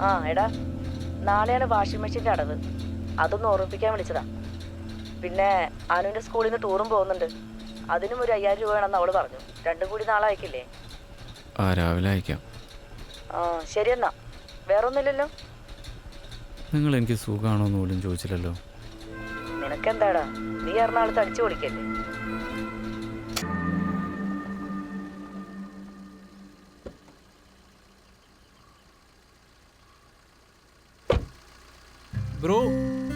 ആ എടാ, നാളെയാണ് വാഷിംഗ് മെഷീൻ്റെ അടവ്. അതൊന്ന് ഓർമ്മിപ്പിക്കാൻ വിളിച്ചതാ. പിന്നെ അനുവിൻ്റെ സ്കൂളിൽ നിന്ന് ടൂറും പോകുന്നുണ്ട്. അതിനും ഒരു 5000 രൂപ വേണമെന്ന് അവള് പറഞ്ഞു. രണ്ടും കൂടി നാളെ അയക്കില്ലേ? ആ, രാവിലെ അയക്കാം. ആ ശരി എന്നാ. വേറൊന്നുമില്ലല്ലോ? നിങ്ങൾ എനിക്ക് സുഖമാണോ എന്ന് പോലും ചോദിച്ചില്ലല്ലോ. നിനക്കെന്താടാ, നീ എറണാകുളത്ത് അടിച്ചു പൊളിക്കല്ലേ?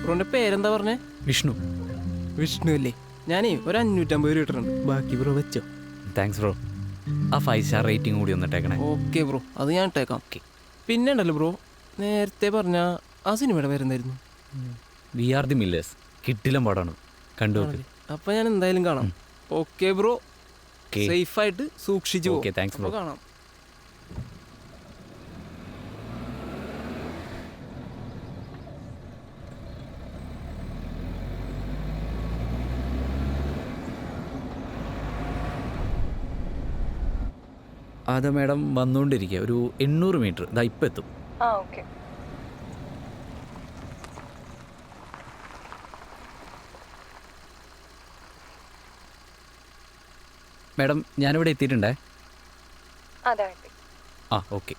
ബ്രോന്റെ പേരെന്താ പറഞ്ഞേ? വിഷ്ണു. വിഷ്ണു അല്ലേ? ഞാനേ ഒരു 550 രൂപ ഇട്ടിട്ടുണ്ട്. ബാക്കി ബ്രോ വെച്ചോ. Thanks bro. ആ 5 സ്റ്റാർ റേറ്റിംഗ് കൂടി ഒന്ന് ഇട്ടേക്കണേ. ഓക്കെ ബ്രോ, അത് ഞാൻ ഇട്ടേക്കാം. ഓക്കെ. പിന്നെ ഉണ്ടല്ലോ ബ്രോ, നേരത്തെ പറഞ്ഞ ആ സിനിമയുടെ പേരെന്തായിരുന്നു? We are the Millers. കിട്ടിലും പാടാണ്, കണ്ടു നോക്ക്. അപ്പം ഞാൻ എന്തായാലും കാണാം. ഓക്കെ ബ്രോ, സേഫായിട്ട് സൂക്ഷിച്ചു. Okay, thanks bro. കാണാം. അതെ മാഡം, വന്നുകൊണ്ടിരിക്കുക. ഒരു 800 മീറ്റർ. ഇതാ ഇപ്പം എത്തും. ആ ഓക്കെ. മാഡം, ഞാനിവിടെ എത്തിയിട്ടുണ്ടേ. അതെ. ആ ഓക്കെ.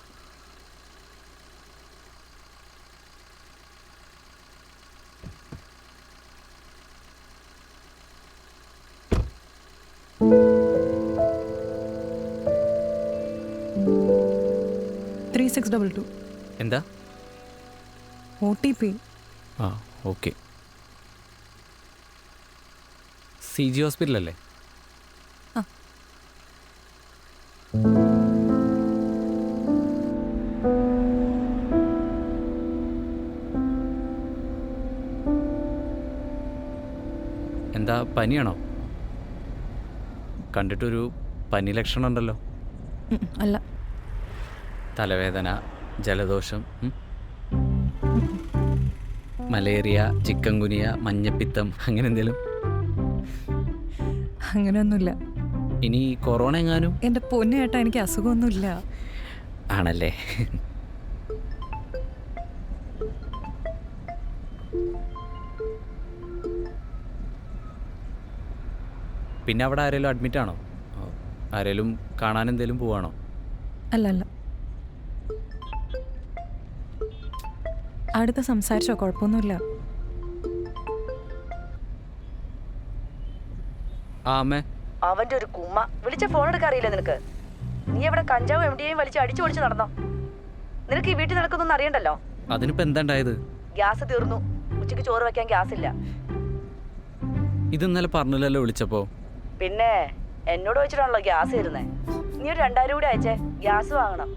എന്താ? OTP. ആ ഓക്കെ. CG ഹോസ്പിറ്റലല്ലേ? ആ. എന്താ, പനിയാണോ? കണ്ടിട്ടൊരു പനി ലക്ഷണം ഉണ്ടല്ലോ. അല്ല. തലവേദന, ജലദോഷം, മലേറിയ, ചിക്കൻ ഗുനിയ, മഞ്ഞപ്പിത്തം, അങ്ങനെ എന്തെങ്കിലും? അങ്ങനെയൊന്നുമില്ല. ഇനി കൊറോണ എങ്ങാനും? എൻ്റെ പൊന്നേട്ടാ, എനിക്ക് അസുഖമൊന്നുമില്ല. ആണല്ലേ? പിന്നെ അവിടെ ആരെങ്കിലും അഡ്മിറ്റ് ആണോ? ആരെങ്കിലും കാണാൻ എന്തെങ്കിലും പോവാണോ? അല്ല. അടുത്ത് സംസാരിച്ചോ, കുഴപ്പമൊന്നുമില്ല. ആ അമ്മേ. അവന്റെ ഒരു കുമ്മ. വിളിച്ച ഫോൺ എടുക്കാൻ അറിയില്ല നിനക്ക്? നീ എവിടെ കഞ്ചാവും MDA വലിച്ച് അടിച്ചു പൊളിച്ച് നടന്നോ? നിനക്ക് ഈ വീട്ടിൽ നടക്കുന്നൊന്നും അറിയണ്ടല്ലോ. അതിനിപ്പോ എന്താ ഉണ്ടായത്? ഗ്യാസ് തീർന്നു. ഉച്ചയ്ക്ക് ചോറ് വെക്കാൻ ഗ്യാസ് ഇല്ല. ഇത് ഇന്നലെ പറഞ്ഞില്ലല്ലോ വിളിച്ചപ്പോ. പിന്നെ എന്നോട് വെച്ചിട്ടാണല്ലോ ഗ്യാസ് തരുന്നേ. നീ ഒരു 2000 കൂടി അയച്ചേ, ഗ്യാസ് വാങ്ങണം.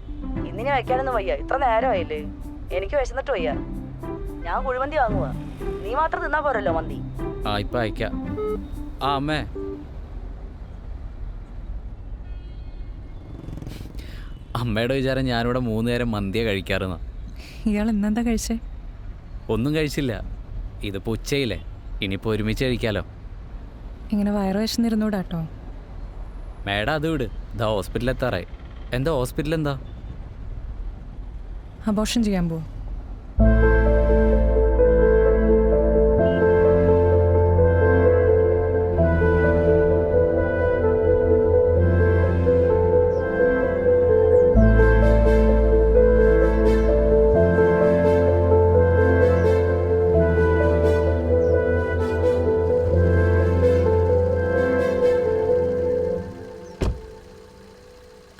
ഇന്നിനെ വെക്കാനൊന്നും വയ്യ. ഇത്ര നേരമായില്ലേ? എനിക്ക് വിശന്നിട്ട് വയ്യ. ഞാൻ കുഴിമന്തി വാങ്ങുക. നീ മാത്രം തിന്നാ പോരല്ലോ മന്തി. ആ ഇപ്പൊ അയക്കാം. ആ അമ്മേ. അമ്മയുടെ വിചാരം ഞാനിവിടെ 3 നേരം മന്തിയെ കഴിക്കാറുന്ന. ഇയാൾ ഇന്നെന്താ കഴിച്ചേ? ഒന്നും കഴിച്ചില്ല. ഇതിപ്പോൾ ഉച്ചയില്ലേ, ഇനിയിപ്പോൾ ഒരുമിച്ച് കഴിക്കാലോ. ഇങ്ങനെ വയറ് വിശന്നിരുന്നൂടാട്ടോ. മേഡം അത് വിട്. ഇതാ ഹോസ്പിറ്റലിൽ എത്താറായി. എന്താ ഹോസ്പിറ്റൽ എന്താ? അബോർഷൻ ചെയ്യാൻ പോവും.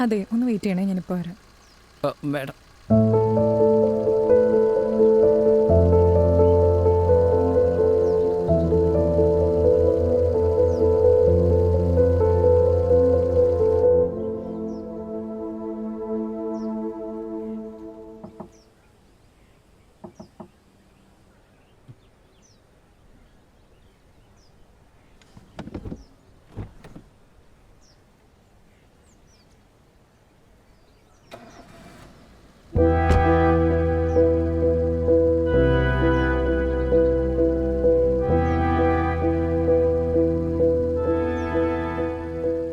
അതെ, ഒന്ന് വെയിറ്റ് ചെയ്യണേ, ഞാനിപ്പോൾ വരാം. മേഡം.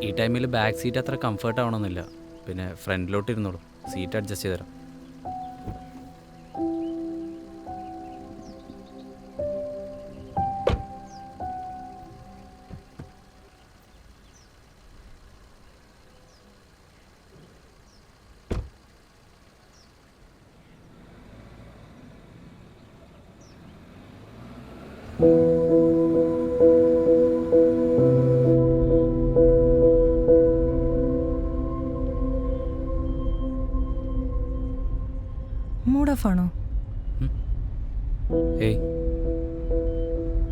ഈ ടൈമിൽ ബാക്ക് സീറ്റ് അത്ര കംഫർട്ട് ആവണമെന്നില്ല. പിന്നെ ഫ്രണ്ടിലോട്ട് ഇരുന്നോളൂ. സീറ്റ് അഡ്ജസ്റ്റ് ചെയ്ത് തരാം. മൂഡ് ഓഫ് ആണോ? ഏയ്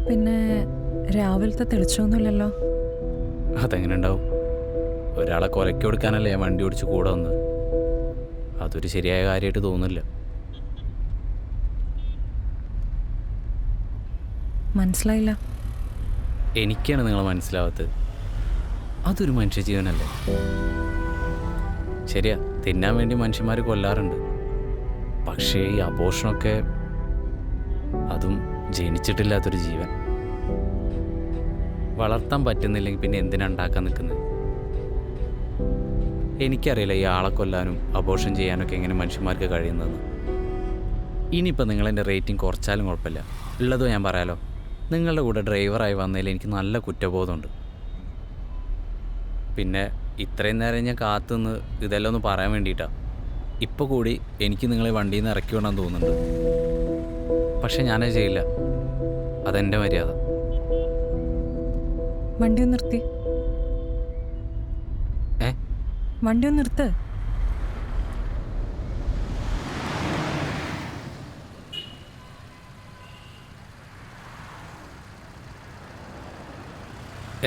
പിന്നെ രാവിലത്തെ തെളിച്ചൊന്നുമില്ലല്ലോ. അതെങ്ങനെ ഉണ്ടാവും? ഒരാളെ കൊലയ്ക്ക് കൊടുക്കാനല്ലേ ഞാൻ വണ്ടി ഓടിച്ച് കൂടെ വന്നത്. അതൊരു ശരിയായ കാര്യമായിട്ട് തോന്നുന്നില്ല. മനസ്സിലായില്ല. എനിക്കാണ് നിങ്ങളെ മനസ്സിലാവാത്തത്. അതൊരു മനുഷ്യജീവനല്ലേ? ശരിയാ, തിന്നാൻ വേണ്ടി മനുഷ്യന്മാർ കൊല്ലാറുണ്ട്. പക്ഷേ ഈ അബോഷണമൊക്കെ, അതും ജനിച്ചിട്ടില്ലാത്തൊരു ജീവൻ. വളർത്താൻ പറ്റുന്നില്ലെങ്കിൽ പിന്നെ എന്തിനാ ഉണ്ടാക്കാൻ നിൽക്കുന്നത്? എനിക്കറിയില്ല ഈ ആളെ കൊല്ലാനും അബോഷൻ ചെയ്യാനൊക്കെ എങ്ങനെ മനുഷ്യന്മാർക്ക് കഴിയുന്നതെന്ന്. ഇനിയിപ്പോൾ നിങ്ങളെൻ്റെ റേറ്റിംഗ് കുറച്ചാലും കുഴപ്പമില്ല. ഉള്ളതോ ഞാൻ പറയാലോ, നിങ്ങളുടെ കൂടെ ഡ്രൈവറായി വന്നതിൽ എനിക്ക് നല്ല കുറ്റബോധമുണ്ട്. പിന്നെ ഇത്രയും നേരം ഞാൻ കാത്തുനിന്ന് ഇതെല്ലാം ഒന്ന് പറയാൻ വേണ്ടിയിട്ടാണ്. ഇപ്പോൾ കൂടി എനിക്ക് നിങ്ങളെ വണ്ടിയിൽ നിന്ന് ഇറക്കി വിടാൻ തോന്നുന്നുണ്ട്. പക്ഷെ ഞാനത് ചെയ്യില്ല. അതെൻ്റെ മര്യാദ. വണ്ടി ഒന്ന് നിർത്തി. വണ്ടി ഒന്ന് നിർത്ത്.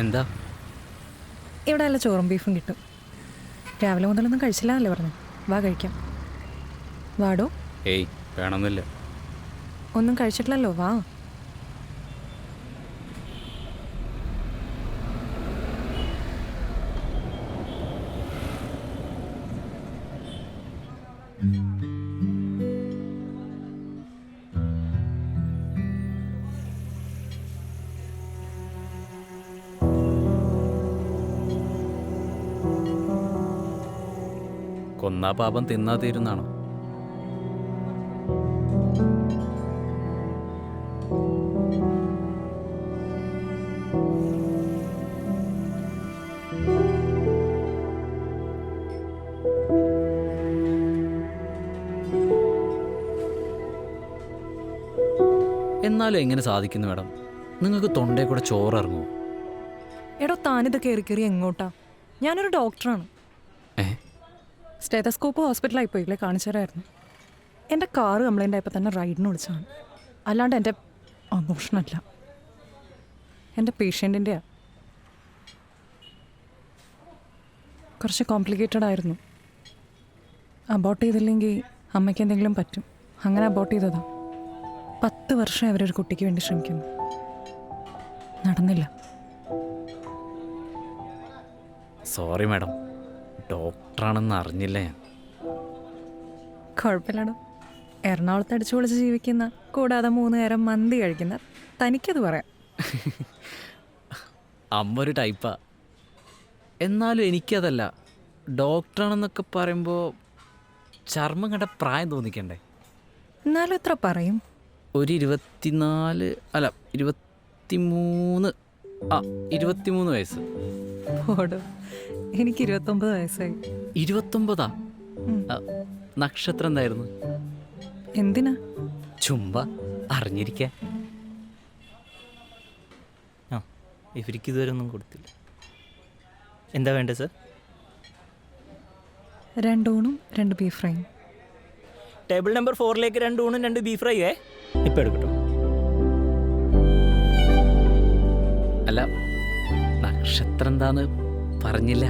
എന്താ? ഇവിടെ നല്ല ചോറും ബീഫും കിട്ടും. രാവിലെ മുതലൊന്നും കഴിച്ചില്ലല്ലേ പറഞ്ഞു. വാ കഴിക്കാം. വാടോ. ഏയ് വേണമെന്നില്ല. ഒന്നും കഴിച്ചിട്ടില്ലല്ലോ, വാ. കൊന്നാ പാപം തിന്നാ തീരുന്നാണോ? എന്നാലും എങ്ങനെ സാധിക്കുന്നു മാഡം? നിങ്ങൾക്ക് തൊണ്ടയിൽ കൂടെ ചോറിറങ്ങുമോ? എടോ, താനിത് കയറി കയറി എങ്ങോട്ടാ? ഞാനൊരു ഡോക്ടറാണ്. സ്റ്റെതസ്കോപ്പ് ഹോസ്പിറ്റലായി പോയില്ലേ, കാണിച്ചു തരായിരുന്നു. എൻ്റെ കാറ് കംപ്ലൈൻ്റ് ആയപ്പോൾ തന്നെ റൈഡിന് വിളിച്ചതാണ്. അല്ലാണ്ട് എൻ്റെ അബോഷനല്ല, എൻ്റെ പേഷ്യൻറ്റിൻ്റെയാണ്. കുറച്ച് കോംപ്ലിക്കേറ്റഡ് ആയിരുന്നു. അബോട്ട് ചെയ്തില്ലെങ്കിൽ അമ്മയ്ക്ക് എന്തെങ്കിലും പറ്റും. അങ്ങനെ അബോട്ട് ചെയ്തതാണ്. 10 വർഷം അവരൊരു കുട്ടിക്ക് വേണ്ടി ശ്രമിക്കുന്നു. നടന്നില്ല. സോറി മാഡം, ഡോക്ടറാണെന്ന് അറിഞ്ഞില്ല ഞാൻ. കുഴപ്പമില്ലടോ. എറണാകുളത്ത് അടിച്ചു പൊളിച്ച് ജീവിക്കുന്ന, കൂടാതെ 3 നേരം മന്തി കഴിക്കുന്ന തനിക്കത് പറയാം. അമ്മ ഒരു ടൈപ്പാ. എന്നാലും എനിക്കതല്ല. ഡോക്ടറാണെന്നൊക്കെ പറയുമ്പോൾ ചർമ്മം കണ്ട പ്രായം തോന്നിക്കണ്ടേ? എന്നാലും എത്ര പറയും? ഒരു 24 അല്ല 23. 23 വയസ്സ്. പോടോ, എനിക്ക് 29 വയസ്സായി. 29? നക്ഷത്രം എന്തായിരുന്നു? എന്തിനാ? ചുമ്പ അറിഞ്ഞിരിക്കാൻ. ഇവർക്ക് ഇതുവരെ ഒന്നും കൊടുത്തില്ല. എന്താ വേണ്ടത് സർ? 2 ഊണും 2 ബീഫ് ഫ്രൈയും. ടേബിൾ നമ്പർ 4ലേക്ക് 2 ഊണും 2 ബീഫ് ഫ്രൈ ഇപ്പം എടുക്കട്ടോ. അല്ല, നക്ഷത്രം എന്താന്ന് പറഞ്ഞില്ല.